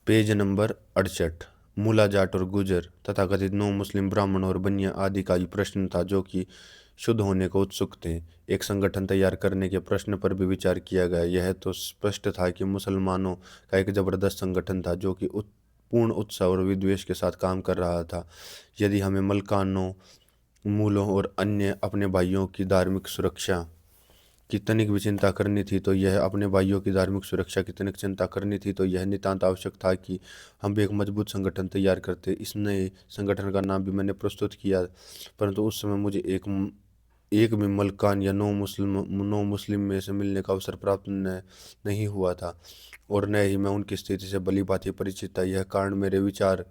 Page number 68। मूला जाट और गुजर तथाकथित नौ मुस्लिम ब्राह्मण और बनिया आदि का ही प्रश्न था, जो कि शुद्ध होने को उत्सुक थे। एक संगठन तैयार करने के प्रश्न पर भी विचार किया गया। यह तो स्पष्ट था कि मुसलमानों का एक जबरदस्त संगठन था, जो कि पूर्ण उत्साह और विद्वेष के साथ काम कर रहा था। यदि हमें मलकानों, मूलों और अन्य अपने भाइयों की धार्मिक सुरक्षा की तनिक भी चिंता करनी थी, तो यह अपने भाइयों की धार्मिक सुरक्षा की तनिक चिंता करनी थी तो यह नितांत आवश्यक था कि हम भी एक मजबूत संगठन तैयार करते। इस नए संगठन का नाम भी मैंने प्रस्तुत किया, परंतु उस समय मुझे एक भी मलकान या नौ मुस्लिम में से मिलने का अवसर प्राप्त नहीं हुआ था, और न ही मैं उनकी स्थिति से भली भांति परिचित था। यह कारण मेरे विचार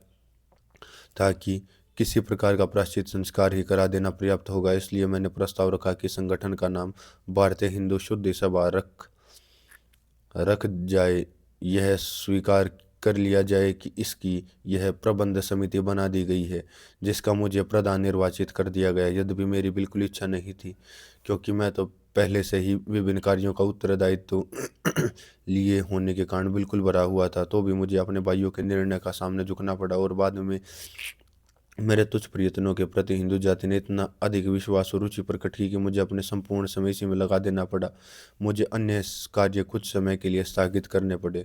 था कि किसी प्रकार का प्रायश्चित संस्कार ही करा देना पर्याप्त होगा। इसलिए मैंने प्रस्ताव रखा कि संगठन का नाम भारतीय हिंदू शुद्धि सभा रख रख जाए। यह स्वीकार कर लिया जाए कि इसकी यह प्रबंध समिति बना दी गई है, जिसका मुझे प्रधान निर्वाचित कर दिया गया। यद्यपि मेरी बिल्कुल इच्छा नहीं थी, क्योंकि मैं तो पहले से ही विभिन्न कार्यों का उत्तरदायित्व लिए होने के कारण बिल्कुल भरा हुआ था, तो भी मुझे अपने भाइयों के निर्णय का सामने झुकना पड़ा। और बाद में मेरे तुच्छ प्रयत्नों के प्रति हिंदू जाति ने इतना अधिक विश्वास और रुचि प्रकट की कि मुझे अपने संपूर्ण समय इसी में लगा देना पड़ा। मुझे अन्य कार्य कुछ समय के लिए स्थगित करने पड़े।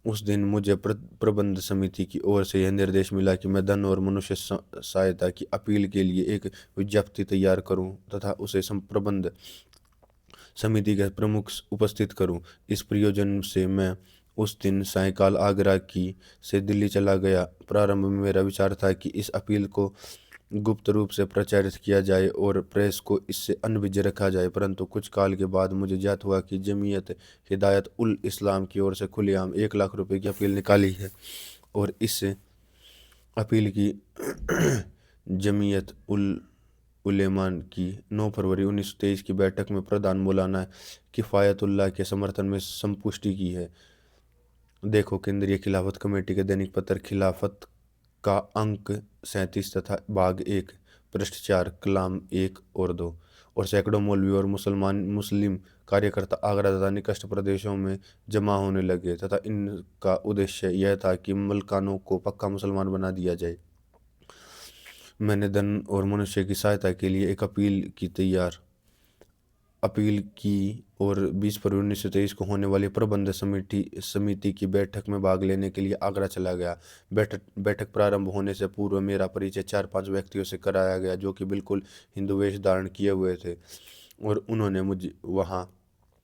उस दिन मुझे प्रबंध समिति की ओर से यह निर्देश मिला कि मैं धन और मनुष्य सहायता की अपील के लिए एक विज्ञप्ति तैयार करूं तथा उसे प्रबंध समिति के प्रमुख उपस्थित करूं। इस प्रयोजन से मैं उस दिन सायंकाल आगरा की से दिल्ली चला गया। प्रारंभ में मेरा विचार था कि इस अपील को गुप्त रूप से प्रचारित किया जाए और प्रेस को इससे अनभिज्ञ रखा जाए, परंतु कुछ काल के बाद मुझे ज्ञात हुआ कि जमीयत हिदायत उल इस्लाम की ओर से खुलेआम 1 लाख रुपए की अपील निकाली है, और इस अपील की जमीयत उल उलेमा की 9 फरवरी 1923 की बैठक में प्रधान मौलाना किफ़ायतुल्लाह के समर्थन में संपुष्टि की है। देखो केंद्रीय खिलाफत कमेटी के दैनिक पत्र खिलाफत का अंक 37 तथा भाग 1 पृष्ठ 4 कलाम 1 और 2। और सैकड़ों मौलवी और मुस्लिम कार्यकर्ता आगरा तथा निकट प्रदेशों में जमा होने लगे, तथा इनका उद्देश्य यह था कि मलकानों को पक्का मुसलमान बना दिया जाए। मैंने धन और मनुष्य की सहायता के लिए एक अपील की और 20 फरवरी 1923 को होने वाली प्रबंध समिति की बैठक में भाग लेने के लिए आगरा चला गया। बैठक प्रारंभ होने से पूर्व मेरा परिचय 4-5 व्यक्तियों से कराया गया, जो कि बिल्कुल हिंदू वेश धारण किए हुए थे, और उन्होंने मुझे वहाँ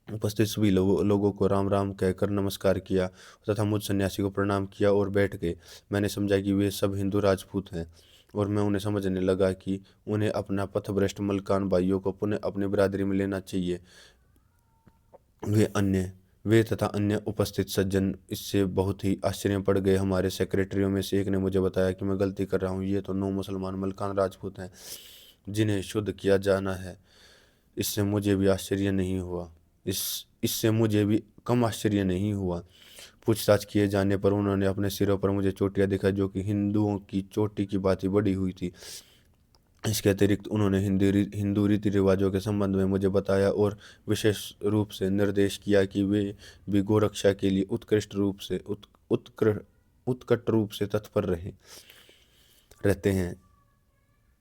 उपस्थित सभी लोगों को राम राम कहकर नमस्कार किया तथा मुझ सन्यासी को प्रणाम किया और बैठ गए। मैंने समझा कि वे सब हिंदू राजपूत हैं, और मैं उन्हें समझने लगा कि उन्हें अपना पथभ्रष्ट मलकान भाइयों को पुनः अपनी बिरादरी में लेना चाहिए। वे तथा अन्य उपस्थित सज्जन इससे बहुत ही आश्चर्य पड़ गए। हमारे सेक्रेटरियों में से एक ने मुझे बताया कि मैं गलती कर रहा हूँ। ये तो 9 मुसलमान मलकान राजपूत हैं, जिन्हें शुद्ध किया जाना है। इससे मुझे भी आश्चर्य नहीं हुआ इससे मुझे भी कम आश्चर्य नहीं हुआ। पूछताछ किए जाने पर उन्होंने अपने सिरों पर मुझे चोटियां दिखाई, जो कि हिंदुओं की चोटी की भांति बड़ी हुई थी। इसके अतिरिक्त उन्होंने हिंदू रीति रिवाजों के संबंध में मुझे बताया और विशेष रूप से निर्देश किया कि वे भी गोरक्षा के लिए उत्कट रूप से तत्पर रहते हैं।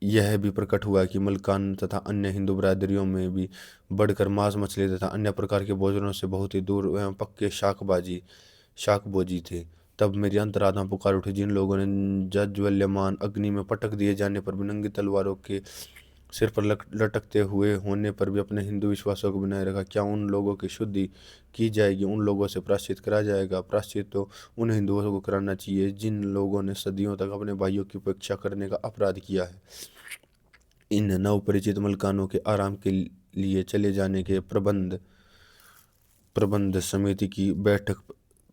यह भी प्रकट हुआ कि मलकान तथा अन्य हिंदू बिरादरियों में भी बढ़कर मांस मछली तथा अन्य प्रकार के भोजनों से बहुत ही दूर एवं पक्के शाकभोजी थे। तब मेरी अंतरात्मा पुकार उठी, जिन लोगों ने जाज्वल्यमान अग्नि में पटक दिए जाने पर भी नंगी तलवारों के सिर पर लटकते हुए होने पर भी अपने हिंदू विश्वासों को बनाए रखा, क्या उन लोगों की शुद्धि की जाएगी? उन लोगों से प्रायश्चित करा जाएगा? प्रायश्चित तो उन हिंदुओं को कराना चाहिए जिन लोगों ने सदियों तक अपने भाइयों की उपेक्षा करने का अपराध किया है। इन नवपरिचित मलकानों के आराम के लिए चले जाने के प्रबंध समिति की बैठक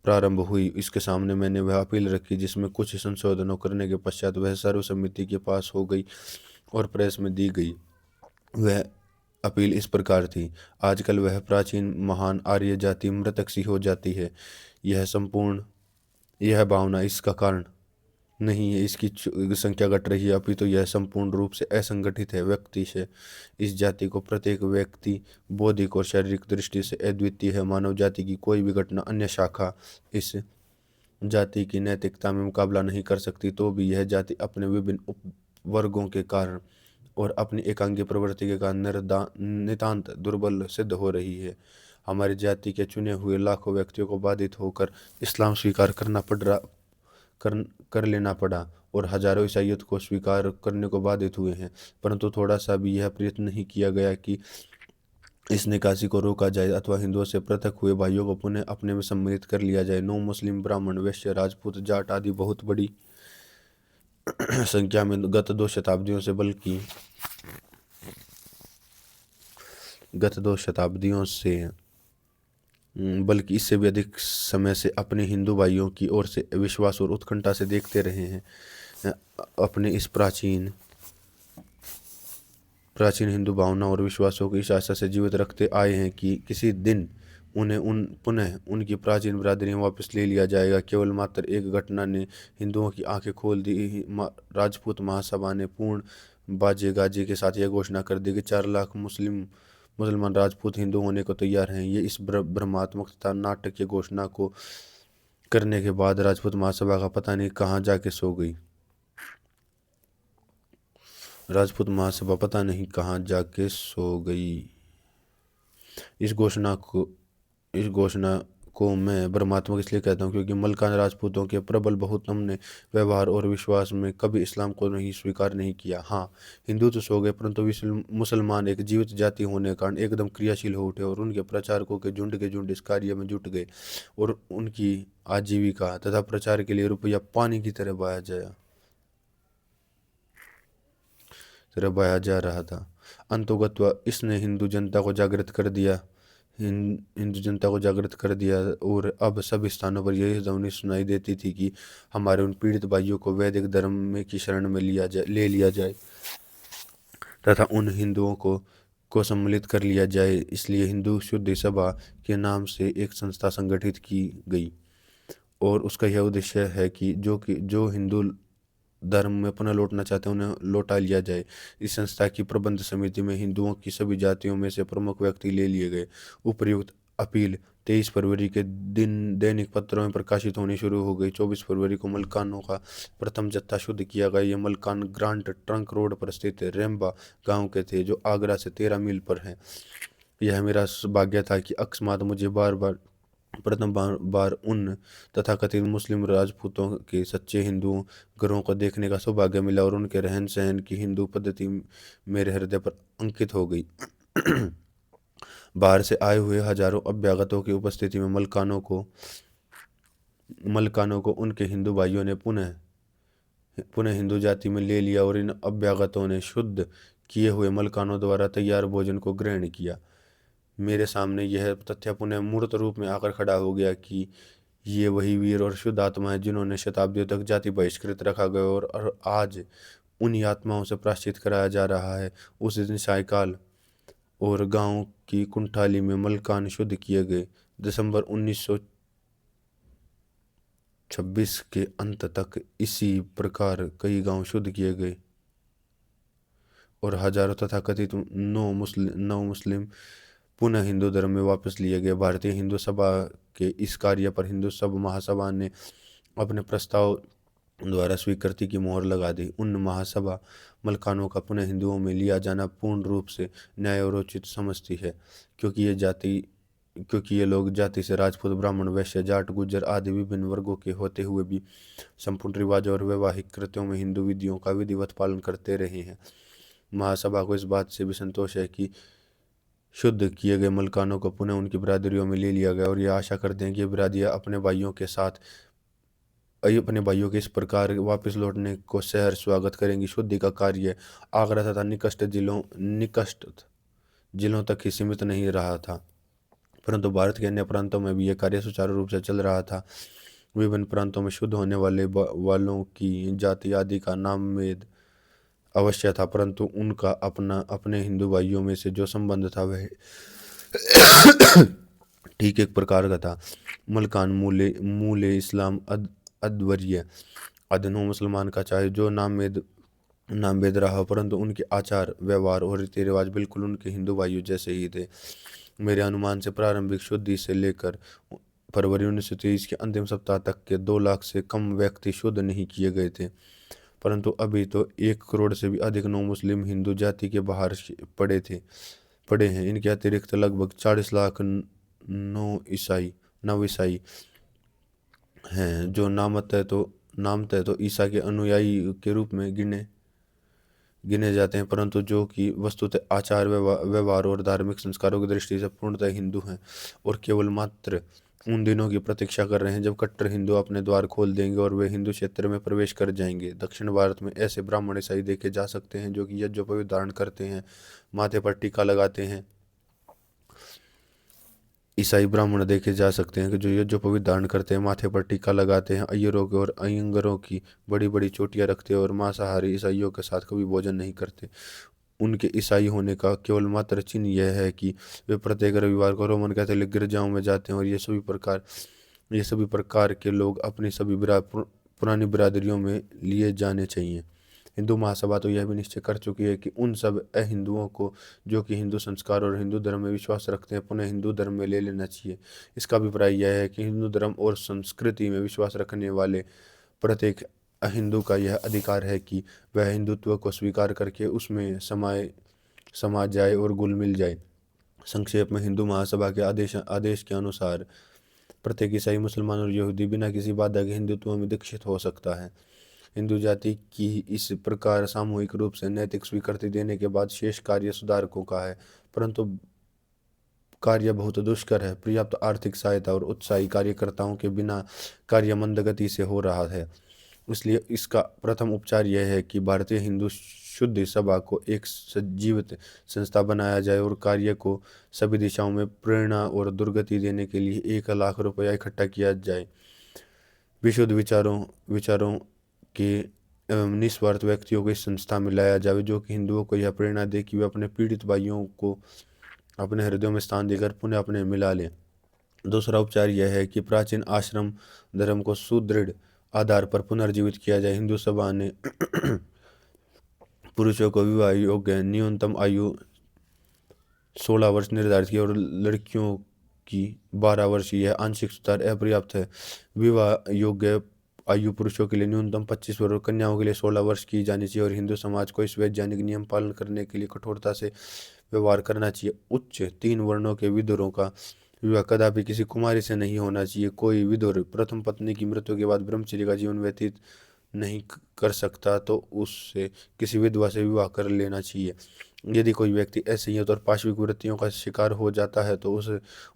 प्रारंभ हुई। इसके सामने मैंने वह अपील रखी, जिसमें कुछ संशोधनों करने के पश्चात वह सर्वसम्मति के पास हो गई और प्रेस में दी गई। वह अपील इस प्रकार थी: आजकल वह प्राचीन महान आर्य जाति मृतक सी हो जाती है। यह भावना इसका कारण नहीं है, इसकी संख्या घट रही है, अपितु यह संपूर्ण रूप से असंगठित है। व्यक्ति से इस जाति को प्रत्येक व्यक्ति बौद्धिक और शारीरिक दृष्टि से अद्वितीय है। मानव जाति की कोई भी घटना अन्य शाखा इस जाति की नैतिकता में मुकाबला नहीं कर सकती, तो भी यह जाति अपने विभिन्न उपवर्गों के कारण और अपनी एकांगी प्रवृत्ति के कारण नितांत दुर्बल सिद्ध हो रही है। हमारी जाति के चुने हुए लाखों व्यक्तियों को बाधित होकर इस्लाम स्वीकार करना पड़ रहा कर कर लेना पड़ा, और हजारों ईसाइयत को स्वीकार करने को बाधित हुए हैं। परंतु थोड़ा सा भी यह प्रयत्न नहीं किया गया कि इस निकासी को रोका जाए अथवा हिंदुओं से पृथक हुए भाइयों को पुनः अपने में सम्मिलित कर लिया जाए। नौ मुस्लिम, ब्राह्मण, वैश्य, राजपूत, जाट आदि बहुत बड़ी संख्या में गत 2 शताब्दियों से बल्कि इससे भी अधिक समय से अपने हिंदू भाइयों की ओर से विश्वास और उत्कंठा से देखते रहे हैं। अपने इस प्राचीन हिंदू भावना और विश्वासों को इस आशा से जीवित रखते आए हैं कि किसी दिन उन्हें पुनः उनकी प्राचीन बिरादरियां वापस ले लिया जाएगा। केवल मात्र एक घटना ने हिंदुओं की आंखें खोल दी। राजपूत महासभा ने पूर्ण बाजे गाजे के साथ यह घोषणा कर दी कि 4 लाख मुसलमान राजपूत हिंदू होने को तैयार हैं। ये इस भ्रमात्मक तथा नाटकीय घोषणा को करने के बाद राजपूत महासभा का पता नहीं कहाँ जाके सो गई। राजपूत महासभा पता नहीं कहाँ जाके सो गई। इस घोषणा को मैं भ्रमात्मक इसलिए कहता हूँ क्योंकि मलकान राजपूतों के प्रबल बहुत हमने व्यवहार और विश्वास में कभी इस्लाम को नहीं स्वीकार नहीं किया। हाँ, हिंदू तो सो गए, परंतु मुसलमान एक जीवित जाति होने के कारण एकदम क्रियाशील हो उठे और उनके प्रचारकों के झुंड इस कार्य में जुट गए और उनकी आजीविका तथा प्रचार के लिए रुपया पानी की तरह बहाया जा रहा था। अंतोगत्वा इसने हिंदू जनता को जागृत कर दिया और अब सब स्थानों पर यही ध्वनि सुनाई देती थी कि हमारे उन पीड़ित भाइयों को वैदिक धर्म में की शरण में ले लिया जाए तथा उन हिंदुओं को सम्मिलित कर लिया जाए। इसलिए हिंदू शुद्धि सभा के नाम से एक संस्था संगठित की गई और उसका यह उद्देश्य है कि जो हिंदू धर्म में पुनः लौटना चाहते हैं उन्हें लौटा लिया जाए। इस संस्था की प्रबंध समिति में हिंदुओं की सभी जातियों में से प्रमुख व्यक्ति ले लिए गए। उपर्युक्त अपील 23 फरवरी के दिन दैनिक पत्रों में प्रकाशित होनी शुरू हो गई। 24 फरवरी को मलकानों का प्रथम जत्था शुद्ध किया गया। ये मलकान ग्रांट ट्रंक रोड पर स्थित रेम्बा गांव के थे, जो आगरा से 13 मील पर है। यह मेरा भाग्य था कि अकस्मात मुझे प्रथम बार उन तथाकथित मुस्लिम राजपूतों के सच्चे हिंदुओं घरों को देखने का सौभाग्य मिला और उनके रहन सहन की हिंदू पद्धति मेरे हृदय पर अंकित हो गई। बाहर से आए हुए हजारों अभ्यागतों की उपस्थिति में मलकानों को उनके हिंदू भाइयों ने पुनः हिंदू जाति में ले लिया और इन अभ्यागतों ने शुद्ध किए हुए मलकानों द्वारा तैयार भोजन को ग्रहण किया। मेरे सामने यह तथ्य पुनः मूर्त रूप में आकर खड़ा हो गया कि ये वही वीर और शुद्ध आत्मा है जिन्होंने शताब्दियों तक जाति बहिष्कृत रखा गया और आज उन्हीं आत्माओं से प्रायश्चित कराया जा रहा है। उस दिन सायकाल और गांव की कुंठाली में मलकान शुद्ध किए गए। दिसंबर 1926 के अंत तक इसी प्रकार कई गांव शुद्ध किए गए और हजारों तथाकथित नौ मुस्लिम पुनः हिंदू धर्म में वापस लिए गए। भारतीय हिंदू सभा के इस कार्य पर हिंदू सब महासभा ने अपने प्रस्ताव द्वारा स्वीकृति की मोहर लगा दी। उन महासभा मलकानों का पुनः हिंदुओं में लिया जाना पूर्ण रूप से न्याय और उचित समझती है, क्योंकि ये लोग जाति से राजपूत, ब्राह्मण, वैश्य, जाट, गुज्जर आदि विभिन्न वर्गों के होते हुए भी संपूर्ण रिवाजों और वैवाहिक कृत्यों में हिंदू विधियों का विधिवत पालन करते रहे हैं। महासभा को इस बात से भी संतोष है कि शुद्ध किए गए मलकानों को पुनः उनकी बिरादरियों में ले लिया गया और यह आशा करते हैं कि बिरादरियां अपने भाइयों के इस प्रकार वापस लौटने को सहर्ष स्वागत करेंगी। शुद्धि का कार्य आगरा तथा निकट जिलों तक ही सीमित नहीं रहा था, परंतु भारत के अन्य प्रांतों में भी यह कार्य सुचारू रूप से चल रहा था। विभिन्न प्रांतों में शुद्ध होने वालों की जाति आदि का नामवेद अवश्य था, परंतु उनका अपने हिंदू भाइयों में से जो संबंध था वह ठीक एक प्रकार का था। मलकान मूले इस्लाम अद्वर्य अदनो मुसलमान का चाहे जो नामवेद रहा, परंतु उनके आचार व्यवहार और रीति रिवाज बिल्कुल उनके हिंदू भाइयों जैसे ही थे। मेरे अनुमान से प्रारंभिक शुद्धि से लेकर फरवरी 1923 के अंतिम सप्ताह तक के 2 लाख से कम व्यक्ति शुद्ध नहीं किए गए थे, परंतु अभी तो 1 करोड़ से भी अधिक नौ मुस्लिम हिंदू जाति के बाहर पड़े हैं। इनके अतिरिक्त लगभग 40 लाख नव ईसाई हैं, जो नामतः तो ईसा के अनुयायी के रूप में गिने जाते हैं, परंतु जो कि वस्तुतः आचार व्यवहार और धार्मिक संस्कारों की दृष्टि से पूर्णतः हिंदू हैं और केवल मात्र उन दिनों की प्रतीक्षा कर रहे हैं जब कट्टर हिंदू अपने द्वार खोल देंगे और वे हिंदू क्षेत्र में प्रवेश कर जाएंगे। दक्षिण भारत में ऐसे ब्राह्मण ईसाई देखे जा सकते हैं जो कि यज्ञोपवीत धारण करते हैं, माथे पर टीका लगाते हैं। ईसाई ब्राह्मण देखे जा सकते हैं कि जो यज्ञोपवीत धारण करते हैं, माथे पर टीका लगाते हैं, अय्यरों के और अयंगरों की बड़ी बड़ी चोटियां रखते हैं और मांसाहारी ईसाइयों के साथ कभी भोजन नहीं करते। उनके ईसाई होने का केवल मात्र चिन्ह यह है कि वे प्रत्येक रविवार को रोमन कैथोलिक गिरजाओं में जाते हैं और ये सभी प्रकार के लोग अपनी सभी पुरानी बिरादरियों में लिए जाने चाहिए। हिंदू महासभा तो यह भी निश्चय कर चुकी है कि उन सब अहिंदुओं को जो कि हिंदू संस्कार और हिंदू धर्म में विश्वास रखते हैं, पुनः हिंदू धर्म में ले लेना चाहिए। इसका अभिप्राय यह है कि हिंदू धर्म और संस्कृति में विश्वास रखने वाले प्रत्येक अहिंदू का यह अधिकार है कि वह हिंदुत्व को स्वीकार करके उसमें समा जाए और घुल मिल जाए। संक्षेप में, हिंदू महासभा के आदेश के अनुसार प्रत्येक ईसाई, मुसलमान और यहूदी बिना किसी बाधा के हिंदुत्व में दीक्षित हो सकता है। हिंदू जाति की इस प्रकार सामूहिक रूप से नैतिक स्वीकृति देने के बाद शेष कार्य सुधारकों का है, परंतु कार्य बहुत दुष्कर है। पर्याप्त आर्थिक सहायता और उत्साही कार्यकर्ताओं के बिना कार्य मंद गति से हो रहा है। इसलिए इसका प्रथम उपचार यह है कि भारतीय हिंदू शुद्ध सभा को एक सजीवित संस्था बनाया जाए और कार्य को सभी दिशाओं में प्रेरणा और दुर्गति देने के लिए 1 लाख रुपया इकट्ठा किया जाए। विशुद्ध विचारों के एवं निस्वार्थ व्यक्तियों को इस संस्था में लाया जाए, जो कि हिंदुओं को यह प्रेरणा दे कि वे अपने पीड़ित भाइयों को अपने हृदयों में स्थान देकर पुनः अपने मिला लें। दूसरा उपचार यह है कि प्राचीन आश्रम धर्म को सुदृढ़ आधार पर पुनर्जीवित किया जाए। हिंदू सभा ने पुरुषों को विवाह योग्य न्यूनतम आयु 16 वर्ष निर्धारित की और लड़कियों की 12 वर्ष। यह आंशिक सुधार अपर्याप्त है। विवाह योग्य आयु पुरुषों के लिए न्यूनतम 25 वर्ष और कन्याओं के लिए 16 वर्ष की जानी चाहिए और हिंदू समाज को इस वैज्ञानिक नियम पालन करने के लिए कठोरता से व्यवहार करना चाहिए। उच्च 3 वर्णों के विदुरों का विवाह कदापि किसी कुमारी से नहीं होना चाहिए। कोई विदुर प्रथम पत्नी की मृत्यु के बाद ब्रह्मचर्य का जीवन व्यतीत नहीं कर सकता तो उससे किसी विधवा से विवाह कर लेना चाहिए। यदि कोई व्यक्ति असंयत और पाशविक वृत्तियों का शिकार हो जाता है तो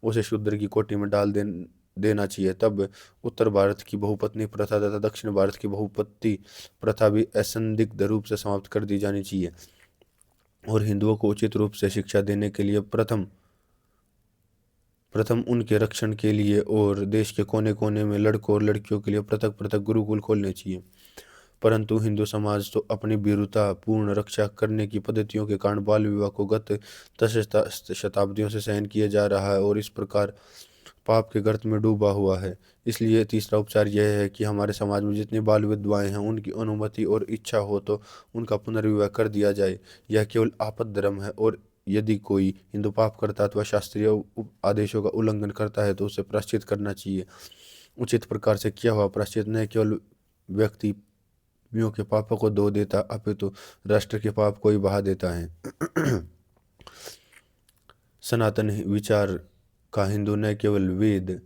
उसे शूद्र की कोटि में डाल देना चाहिए। तब उत्तर भारत की बहुपत्नी प्रथा तथा दक्षिण भारत की बहुपति प्रथा भी असंदिग्ध रूप से समाप्त कर दी जानी चाहिए और हिंदुओं को उचित रूप से शिक्षा देने के लिए प्रथम उनके रक्षण के लिए और देश के कोने कोने में लड़कों और लड़कियों के लिए पृथक पृथक गुरुकुल खोलने चाहिए। परंतु हिंदू समाज तो अपनी भीरुता पूर्ण रक्षा करने की पद्धतियों के कारण बाल विवाह को गत 10 शताब्दियों से सहन किया जा रहा है और इस प्रकार पाप के गर्त में डूबा हुआ है। इसलिए तीसरा उपचार यह है कि हमारे समाज में जितनी बाल विधवाएं हैं, उनकी अनुमति और इच्छा हो तो उनका पुनर्विवाह कर दिया जाए। यह केवल आपद धर्म है और यदि कोई हिंदू पाप करता अथवा शास्त्रीय आदेशों का उल्लंघन करता है तो उसे प्रायश्चित करना चाहिए। उचित प्रकार से किया हुआ प्रायश्चित न केवल व्यक्तियों के पापों को धो देता अपितु राष्ट्र के पाप को ही बहा देता है। सनातन विचार का हिंदू न केवल वेद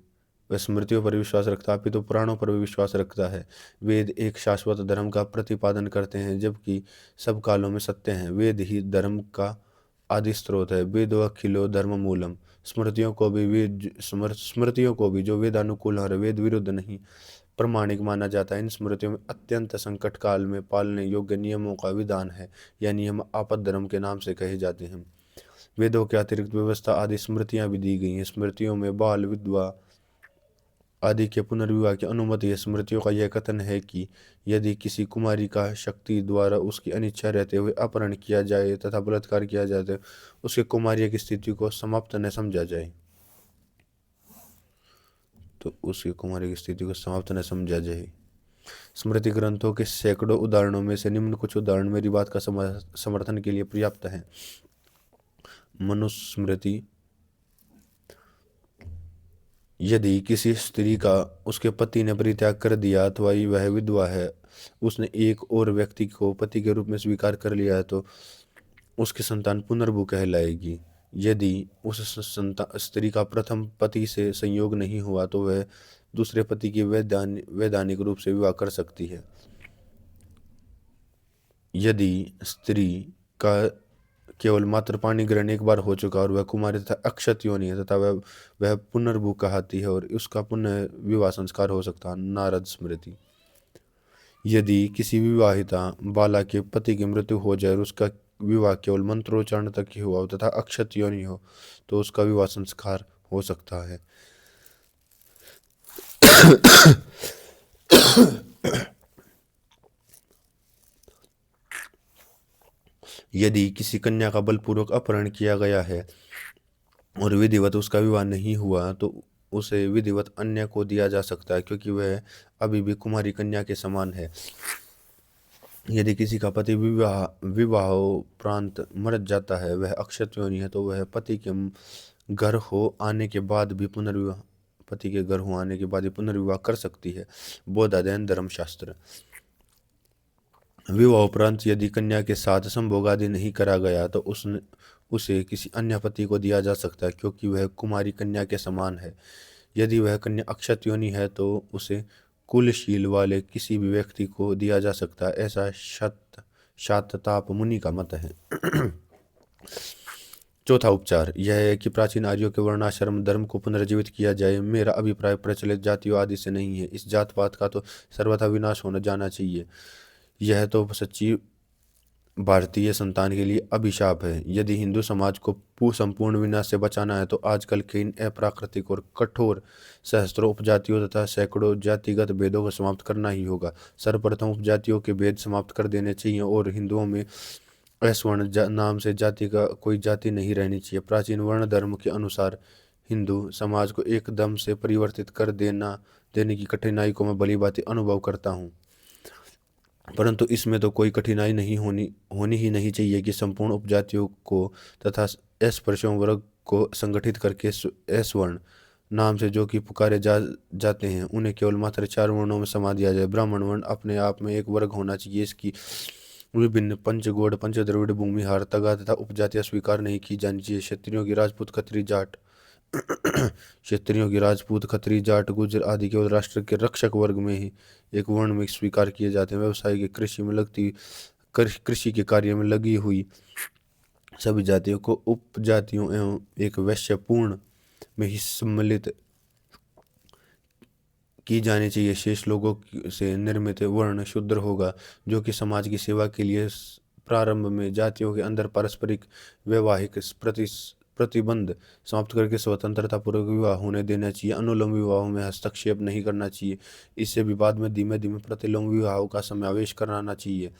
व स्मृतियों पर विश्वास रखता अपितु पुराणों पर भी विश्वास रखता है। वेद एक शाश्वत धर्म का प्रतिपादन करते हैं जबकि सब कालों में सत्य हैं। वेद ही धर्म का आदि स्रोत है। वेदो अखिलो धर्म मूलम। स्मृतियों को भी जो वेदानुकूल और वेद विरुद्ध नहीं प्रमाणिक माना जाता है। इन स्मृतियों में अत्यंत संकट काल में पालने योग्य नियमों का विधान है। यह नियम आपद धर्म के नाम से कहे जाते हैं। वेदों के अतिरिक्त व्यवस्था आदि स्मृतियां भी दी गई हैं। स्मृतियों में बाल विधवा आदि के पुनर्विवाह की अनुमति है। स्मृतियों का यह कथन है कि यदि किसी कुमारी का शक्ति द्वारा उसकी अनिच्छा रहते हुए अपहरण किया जाए तथा बलात्कार किया जाए तो उसके कुमारी की स्थिति को समाप्त न समझा जाए स्मृति ग्रंथों के सैकड़ों उदाहरणों में से निम्न कुछ उदाहरण मेरी बात का समर्थन के लिए पर्याप्त हैं। मनुस्मृति यदि किसी स्त्री का उसके पति ने परित्याग कर दिया अथवा वह विधवा है, उसने एक और व्यक्ति को पति के रूप में स्वीकार कर लिया है, तो उसकी संतान पुनर्भू कहलाएगी। यदि उस स्त्री का प्रथम पति से संयोग नहीं हुआ तो वह दूसरे पति की वैधानिक रूप से विवाह कर सकती है। यदि स्त्री का केवल मात्र पाणी ग्रहण एक बार हो चुका और वह कुमारी तथा अक्षत योनि है तथा वह पुनर्भू कहती है और उसका पुनः विवाह संस्कार हो सकता है। नारद स्मृति। यदि किसी विवाहिता बाला के पति की मृत्यु हो जाए और उसका विवाह केवल मंत्रोच्चारण तक ही हुआ तथा अक्षत योनि हो तो उसका विवाह संस्कार हो सकता है। यदि किसी कन्या का बलपूर्वक अपहरण किया गया है और विधिवत उसका विवाह नहीं हुआ तो उसे विधिवत अन्य को दिया जा सकता है, क्योंकि वह अभी भी कुमारी कन्या के समान है। यदि किसी का पति विवाहोपरांत मर जाता है, वह अक्षत योनि है, तो वह पति के घर हो आने के बाद भी पुनर्विवाह कर सकती है। बौद्ध अध्ययन धर्मशास्त्र। विवाह उपरांत यदि कन्या के साथ संभोग आदि नहीं करा गया तो उसे किसी अन्य पति को दिया जा सकता है, क्योंकि वह कुमारी कन्या के समान है। यदि वह कन्या अक्षत योनि है तो उसे कुलशील वाले किसी भी व्यक्ति को दिया जा सकता है। ऐसा शातताप मुनि का मत है। चौथा उपचार यह है कि प्राचीन आर्यों के वर्णाश्रम धर्म को पुनर्जीवित किया जाए। मेरा अभिप्राय प्रचलित जातियों आदि से नहीं है। इस जात पात का तो सर्वथा विनाश होना जाना चाहिए। यह तो सच्ची भारतीय संतान के लिए अभिशाप है। यदि हिंदू समाज को संपूर्ण विनाश से बचाना है तो आजकल के इन अप्राकृतिक और कठोर सहस्त्रों उपजातियों तथा सैकड़ों जातिगत भेदों को समाप्त करना ही होगा। सर्वप्रथम उपजातियों के भेद समाप्त कर देने चाहिए और हिंदुओं में स्वर्ण नाम से जाति का कोई जाति नहीं रहनी चाहिए। प्राचीन वर्ण धर्म के अनुसार हिंदू समाज को एकदम से परिवर्तित कर देने की कठिनाई को मैं भली भांति अनुभव करता हूँ, परंतु इसमें तो कोई कठिनाई नहीं होनी ही नहीं चाहिए कि संपूर्ण उपजातियों को तथा अस्पृश्यों वर्ग को संगठित करके स्वर्ण नाम से जो कि पुकारे जाते हैं उन्हें केवल मात्र 4 वर्णों में समा दिया जाए। ब्राह्मण वर्ण अपने आप में एक वर्ग होना चाहिए। इसकी विभिन्न पंचगोड़ पंच द्रविड़ भूमिहार तगा तथा उपजातियां स्वीकार नहीं की जानी चाहिए। क्षत्रियों की राजपूत खत्री जाट गुजर आदि केवल राष्ट्र के रक्षक वर्ग में ही एक वर्ण में स्वीकार किए जाते हैं। व्यवसाय के कृषि के कार्य में लगी हुई सभी जातियों को उपजातियों एवं एक वैश्य पूर्ण में ही सम्मिलित की जानी चाहिए। शेष लोगों से निर्मित वर्ण शूद्र होगा, जो कि समाज की सेवा के लिए प्रारंभ में जातियों के अंदर पारस्परिक वैवाहिक प्रतिबंध समाप्त करके स्वतंत्रता पूर्वक विवाह होने देना चाहिए। अनुलोम विवाहों में हस्तक्षेप नहीं करना चाहिए। इससे भी बाद में धीमे धीमे प्रतिलोम विवाहों का समावेश कराना चाहिए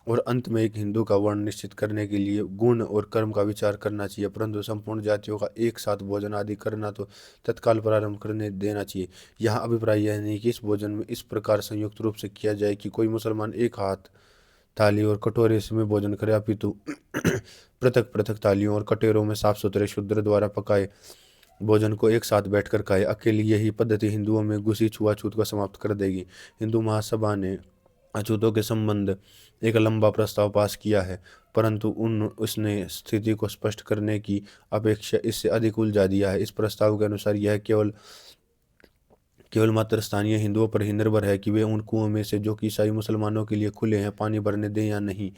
और अंत में एक हिंदू का वर्ण निश्चित करने के लिए गुण और कर्म का विचार करना चाहिए। परंतु संपूर्ण जातियों का एक साथ भोजन आदि करना तो तत्काल प्रारंभ करने देना चाहिए। यहाँ अभिप्राय यह नहीं कि इस भोजन में इस प्रकार संयुक्त रूप से किया जाए कि कोई मुसलमान एक हाथ थाली और कटोरे में भोजन करे, अपितु पृथक पृथक थालियों और कटोरों में साफ सुथरे शूद्र द्वारा पकाए भोजन को एक साथ बैठकर खाए। अकेली यही पद्धति हिंदुओं में घुसी छुआछूत को समाप्त कर देगी। हिंदू महासभा ने अछूतों के संबंध एक लंबा प्रस्ताव पास किया है, परंतु उसने स्थिति को स्पष्ट करने की अपेक्षा इससे अधिक उलझा दिया है। इस प्रस्ताव के अनुसार यह केवल मात्र स्थानीय हिंदुओं पर ही निर्भर है कि वे उन कुओं में से जो कि ईसाई मुसलमानों के लिए खुले हैं पानी भरने दें या नहीं।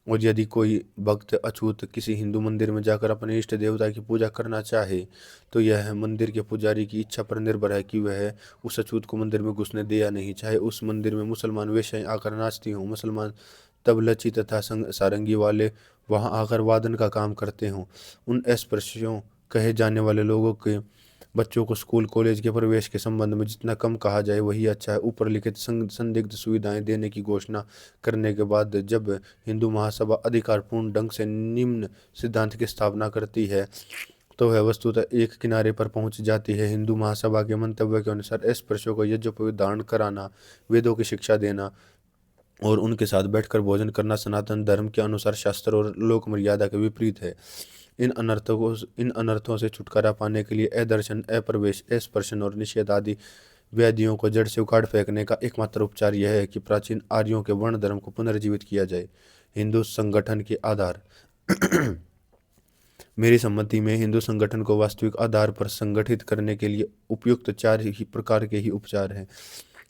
और यदि कोई भक्त अछूत किसी हिंदू मंदिर में जाकर अपने इष्ट देवता की पूजा करना चाहे तो यह मंदिर के पुजारी की इच्छा पर निर्भर है कि वह उस अछूत को मंदिर में घुसने दे या नहीं। चाहे उस मंदिर में मुसलमान वेश्याएं आकर नाचती हों, मुसलमान तबलची तथा सारंगी वाले वहां आकर वादन का काम करते हों, उन अस्पृश्यों कहे जाने वाले लोगों के बच्चों को स्कूल कॉलेज के प्रवेश के संबंध में जितना कम कहा जाए वही अच्छा है। ऊपर लिखित संदिग्ध सुविधाएं देने की घोषणा करने के बाद जब हिंदू महासभा अधिकारपूर्ण ढंग से निम्न सिद्धांत की स्थापना करती है तो वह वस्तुतः एक किनारे पर पहुंच जाती है। हिंदू महासभा के मंतव्य के अनुसार अस्पृश्यों को यज्ञोपवीत धारण कराना, वेदों की शिक्षा देना और उनके साथ बैठकर भोजन करना सनातन धर्म के अनुसार शास्त्र और लोक मर्यादा के विपरीत है। इन अनर्थों से छुटकारा पाने के लिए अदर्शन, अप्रवेश, अस्पर्शन और निषेध आदि व्याधियों को जड़ से उखाड़ फेंकने का एकमात्र उपचार यह है कि प्राचीन आर्यों के वर्ण धर्म को पुनर्जीवित किया जाए। हिंदू संगठन के आधार। मेरी सम्मति में हिंदू संगठन को वास्तविक आधार पर संगठित करने के लिए उपयुक्त चार ही प्रकार के ही उपचार हैं।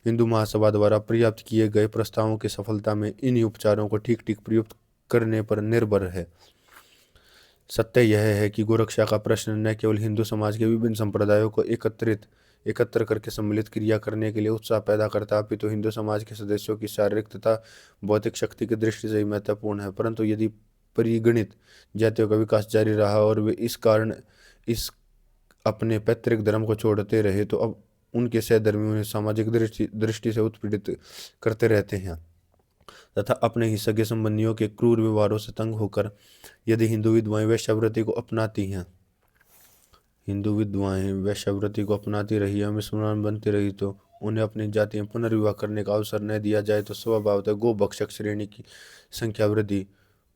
हिंदू महासभा द्वारा पर्याप्त किए गए प्रस्तावों की सफलता में इन्हीं उपचारों को ठीक ठीक प्रयुक्त करने पर निर्भर है। सत्य यह है कि गोरक्षा का प्रश्न न केवल हिंदू समाज के विभिन्न संप्रदायों को एकत्र करके सम्मिलित क्रिया करने के लिए उत्साह पैदा करता है, अपितु हिंदू समाज के सदस्यों की शारीरिक तथा भौतिक शक्ति की दृष्टि से ही महत्वपूर्ण है। परंतु यदि परिगणित जातियों का विकास जारी रहा और वे इस कारण इस अपने पैतृक धर्म को छोड़ते रहे, तो अब उनके सहधर्मी उन्हें सामाजिक दृष्टि से उत्पीड़ित करते रहते हैं तथा अपने ही सगे संबंधियों के क्रूर व्यवहारों से तंग होकर यदि हिंदू विधवाएं वैश्यावृत्ति को अपनाती रही या मुसलमान बनती रही, तो उन्हें अपनी जाति में पुनर्विवाह करने का अवसर न दिया जाए तो स्वभावतः गोभक्षक श्रेणी की संख्या वृद्धि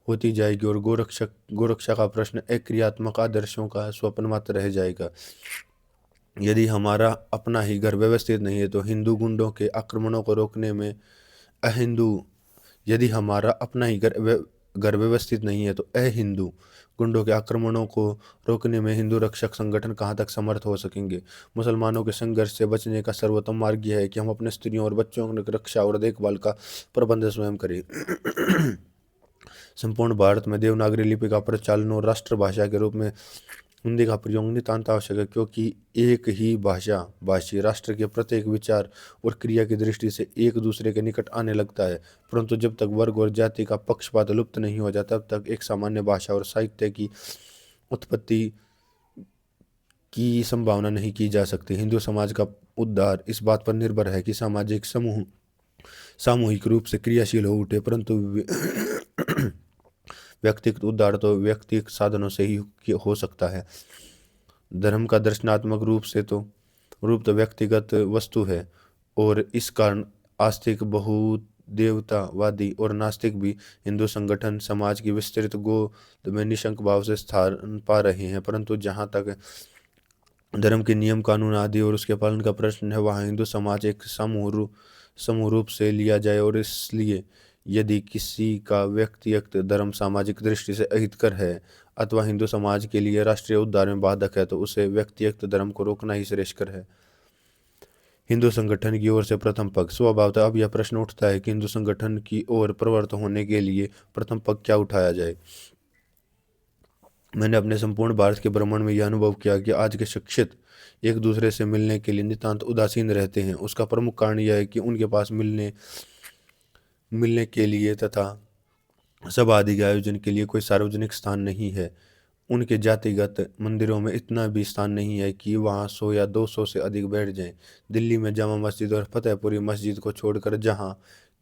होती जाएगी और गोरक्षा का प्रश्न अक्रियात्मक आदर्शों का स्वप्न मात्र रह जाएगा। यदि हमारा अपना ही घर व्यवस्थित नहीं है तो हिंदू गुंडों के आक्रमणों को रोकने में यदि हमारा अपना ही घर व्यवस्थित नहीं है तो अहिंदू गुंडों के आक्रमणों को रोकने में हिंदू रक्षक संगठन कहाँ तक समर्थ हो सकेंगे। मुसलमानों के संघर्ष से बचने का सर्वोत्तम मार्ग यह है कि हम अपने स्त्रियों और बच्चों की रक्षा और देखभाल का प्रबंध स्वयं करें। संपूर्ण भारत में देवनागरी लिपि का प्रचलन और राष्ट्रभाषा के रूप में हिंदी का प्रयोग नितांत आवश्यक है, क्योंकि एक ही भाषी राष्ट्र के प्रत्येक विचार और क्रिया की दृष्टि से एक दूसरे के निकट आने लगता है। परंतु जब तक वर्ग और जाति का पक्षपात लुप्त नहीं हो जाता तब तक एक सामान्य भाषा और साहित्य की उत्पत्ति की संभावना नहीं की जा सकती। हिंदू समाज का उद्धार इस बात पर निर्भर है कि सामाजिक समूह सामूहिक रूप से क्रियाशील हो उठे, परंतु व्यक्तिगत उद्धार तो व्यक्तिगत साधनों से ही हो सकता है। धर्म का दर्शनात्मक रूप तो व्यक्तिगत वस्तु है और इस कारण आस्तिक, बहुदेवतावादी और नास्तिक भी हिंदू संगठन समाज की विस्तृत गोद में निशंक भाव से स्थान पा रहे हैं। परंतु जहाँ तक धर्म के नियम कानून आदि और उसके पालन का प्रश्न है, वहाँ हिंदू समाज एक समूह रूप से लिया जाए और इसलिए यदि किसी का व्यक्तिगत धर्म सामाजिक दृष्टि से अहितकर है अथवा हिंदू समाज के लिए राष्ट्रीय उद्धार में बाधक है तो उसे व्यक्तिगत धर्म को रोकना ही श्रेयस्कर है। हिंदू संगठन की ओर से प्रथम पग। स्वभावतः अब यह प्रश्न उठता है कि हिंदू संगठन की ओर प्रवृत्त होने के लिए प्रथम पग क्या उठाया जाए। मैंने अपने संपूर्ण भारत के भ्रमण में यह अनुभव किया कि आज के शिक्षित एक दूसरे से मिलने के लिए नितांत उदासीन रहते हैं। उसका प्रमुख कारण यह है कि उनके पास मिलने के लिए तथा सभा आदि के आयोजन के लिए कोई सार्वजनिक स्थान नहीं है। उनके जातिगत मंदिरों में इतना भी स्थान नहीं है कि वहाँ 100 या 200 से अधिक बैठ जाएं। दिल्ली में जामा मस्जिद और फतेहपुरी मस्जिद को छोड़कर जहाँ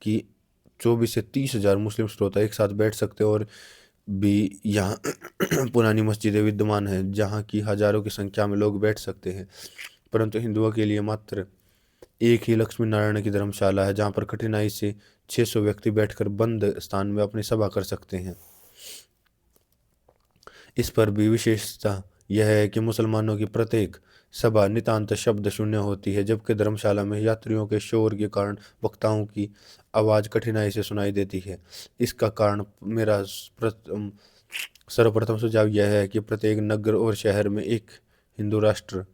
की 24 से 30 हजार मुस्लिम श्रोता एक साथ बैठ सकते और भी यहाँ पुरानी मस्जिदें विद्यमान हैं जहाँ की हजारों की संख्या में लोग बैठ सकते हैं। परंतु हिंदुओं के लिए मात्र एक ही लक्ष्मी नारायण की धर्मशाला है जहाँ पर कठिनाई से 600 व्यक्ति बैठकर बंद स्थान में अपनी सभा कर सकते हैं। इस पर भी विशेषता यह है कि मुसलमानों की प्रत्येक सभा नितांत शब्द शून्य होती है, जबकि धर्मशाला में यात्रियों के शोर के कारण वक्ताओं की आवाज़ कठिनाई से सुनाई देती है। इसका कारण मेरा सर्वप्रथम सुझाव यह है कि प्रत्येक नगर और शहर में एक हिंदू राष्ट्र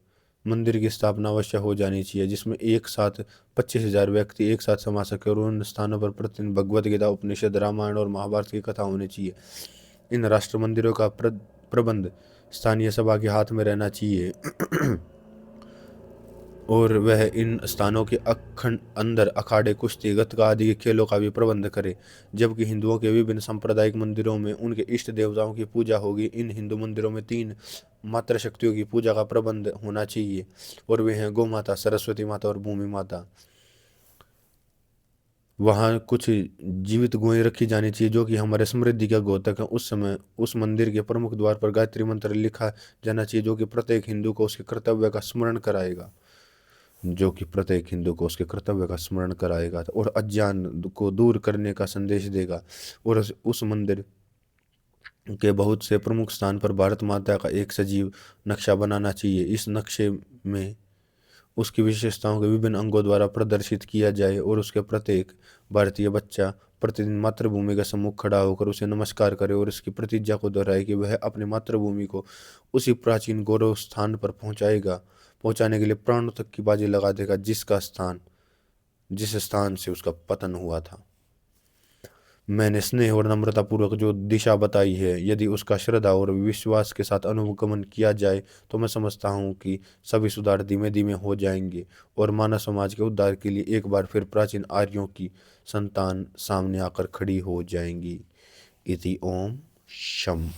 मंदिर की स्थापना अवश्य हो जानी चाहिए, जिसमें एक साथ 25,000 व्यक्ति एक साथ समा सके और उन स्थानों पर प्रतिदिन भगवद गीता, उपनिषद, रामायण और महाभारत की कथा होनी चाहिए। इन राष्ट्र मंदिरों का प्रबंध स्थानीय सभा के हाथ में रहना चाहिए और वह इन स्थानों के अंदर अखाड़े, कुश्ती, गतका आदि के खेलों का भी प्रबंध करे। जबकि हिंदुओं के विभिन्न सांप्रदायिक मंदिरों में उनके इष्ट देवताओं की पूजा होगी। इन हिंदू मंदिरों में 3 मातृ शक्तियों की पूजा का प्रबंध होना चाहिए और वे हैं गौ माता, सरस्वती माता और भूमि माता। वहाँ कुछ जीवित गौएं रखी जानी चाहिए जो कि हमारे समृद्धि का द्योतक है। उस समय उस मंदिर के प्रमुख द्वार पर गायत्री मंत्र लिखा जाना चाहिए जो कि प्रत्येक हिंदू को उसके कर्तव्य का स्मरण कराएगा और अज्ञान को दूर करने का संदेश देगा। और उस मंदिर के बहुत से प्रमुख स्थान पर भारत माता का एक सजीव नक्शा बनाना चाहिए। इस नक्शे में उसकी विशेषताओं के विभिन्न अंगों द्वारा प्रदर्शित किया जाए और उसके प्रत्येक भारतीय बच्चा प्रतिदिन मातृभूमि के सम्मुख खड़ा होकर उसे नमस्कार करे और इसकी प्रतिज्ञा को दोहराए कि वह अपनी मातृभूमि को उसी प्राचीन गौरव स्थान पर पहुंचाने के लिए प्राणों तक की बाजी लगा देगा जिस स्थान से उसका पतन हुआ था। मैंने स्नेह और नम्रता पूर्वक जो दिशा बताई है, यदि उसका श्रद्धा और विश्वास के साथ अनुगमन किया जाए तो मैं समझता हूँ कि सभी सुधार धीमे धीमे हो जाएंगे और मानव समाज के उद्धार के लिए एक बार फिर प्राचीन आर्यों की संतान सामने आकर खड़ी हो जाएंगी। इति ओम शम।